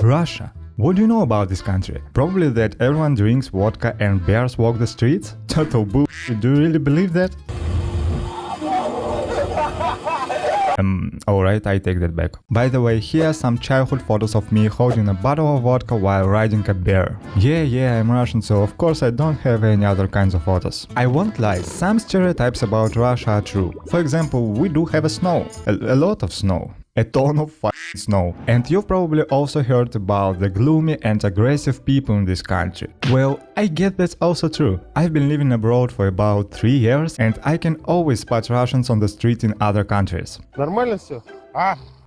Russia. What do you know about this country? Probably that everyone drinks vodka and bears walk the streets? Total bullshit, do you really believe that? Alright, I take that back. By the way, here are some childhood photos of me holding a bottle of vodka while riding a bear. Yeah, I'm Russian, so of course I don't have any other kinds of photos. I won't lie, some stereotypes about Russia are true. For example, we do have a snow. A lot of snow. A ton of f***ing snow. And you've probably also heard about the gloomy and aggressive people in this country. Well, I get that's also true. I've been living abroad for about 3 years and I can always spot Russians on the street in other countries. Нормально все?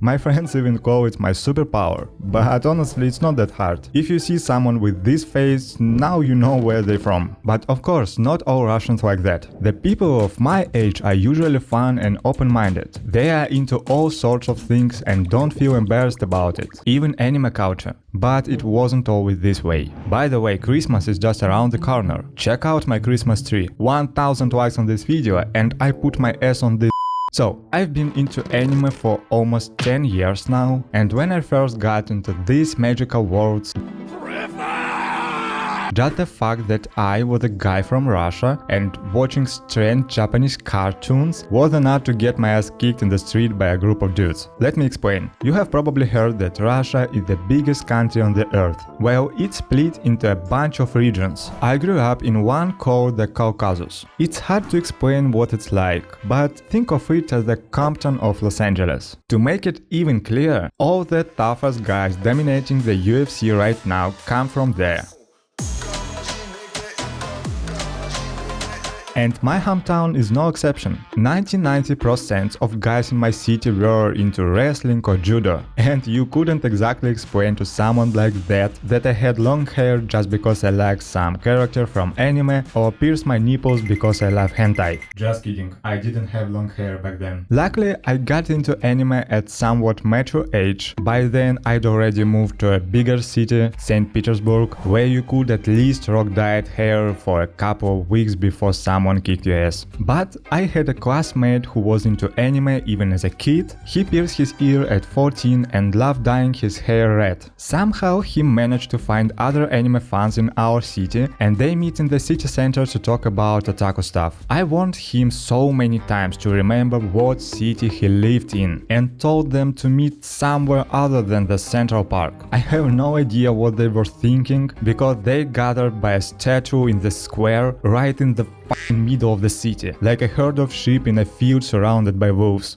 My friends even call it my superpower, but honestly it's not that hard. If you see someone with this face, now you know where they're from. But of course, not all Russians like that. The people of my age are usually fun and open-minded. They are into all sorts of things and don't feel embarrassed about it, even anime culture. But it wasn't always this way. By the way, Christmas is just around the corner. Check out my Christmas tree. 1000 likes on this video and I put my ass on this. So, I've been into anime for almost 10 years now, and when I first got into these magical worlds, just the fact that I was a guy from Russia and watching strange Japanese cartoons was enough to get my ass kicked in the street by a group of dudes. Let me explain. You have probably heard that Russia is the biggest country on the earth. Well, it's split into a bunch of regions. I grew up in one called the Caucasus. It's hard to explain what it's like, but think of it as the Compton of Los Angeles. To make it even clearer, all the toughest guys dominating the UFC right now come from there. And my hometown is no exception. 90% of guys in my city were into wrestling or judo. And you couldn't exactly explain to someone like that I had long hair just because I liked some character from anime or pierced my nipples because I love hentai. Just kidding, I didn't have long hair back then. Luckily, I got into anime at somewhat mature age. By then, I'd already moved to a bigger city, St. Petersburg, where you could at least rock dyed hair for a couple of weeks before someone kicked your ass. But I had a classmate who was into anime even as a kid. He pierced his ear at 14 and loved dyeing his hair red. Somehow he managed to find other anime fans in our city and they meet in the city center to talk about otaku stuff. I warned him so many times to remember what city he lived in and told them to meet somewhere other than the Central Park. I have no idea what they were thinking because they gathered by a statue in the square right in the middle of the city, like a herd of sheep in a field surrounded by wolves.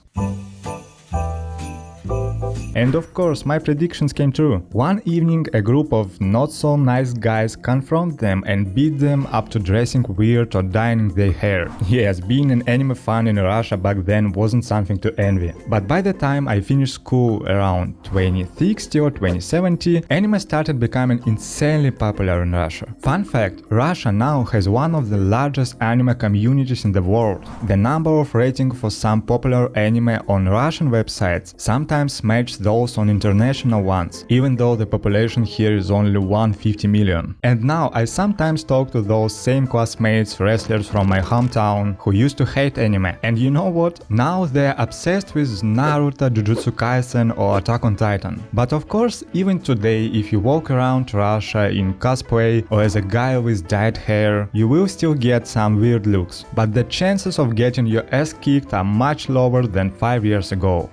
And of course, my predictions came true. One evening, a group of not so nice guys confront them and beat them up to dressing weird or dyeing their hair. Yes, being an anime fan in Russia back then wasn't something to envy. But by the time I finished school around 2060 or 2070, anime started becoming insanely popular in Russia. Fun fact, Russia now has one of the largest anime communities in the world. The number of ratings for some popular anime on Russian websites sometimes matches those on international ones, even though the population here is only 150 million. And now I sometimes talk to those same classmates, wrestlers from my hometown, who used to hate anime. And you know what? Now they're obsessed with Naruto, Jujutsu Kaisen or Attack on Titan. But of course, even today, if you walk around Russia in cosplay or as a guy with dyed hair, you will still get some weird looks. But the chances of getting your ass kicked are much lower than 5 years ago.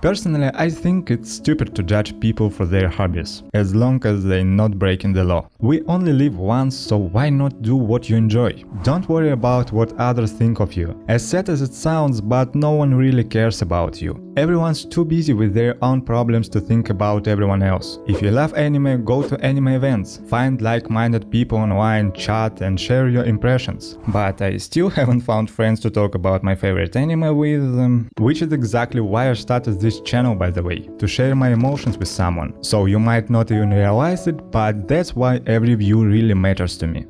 Personally, I think it's stupid to judge people for their hobbies, as long as they're not breaking the law. We only live once, so why not do what you enjoy? Don't worry about what others think of you. As sad as it sounds, but no one really cares about you. Everyone's too busy with their own problems to think about everyone else. If you love anime, go to anime events, find like-minded people online, chat and share your impressions. But I still haven't found friends to talk about my favorite anime with, which is exactly why I started this channel, by the way, to share my emotions with someone. So you might not even realize it, but that's why every view really matters to me.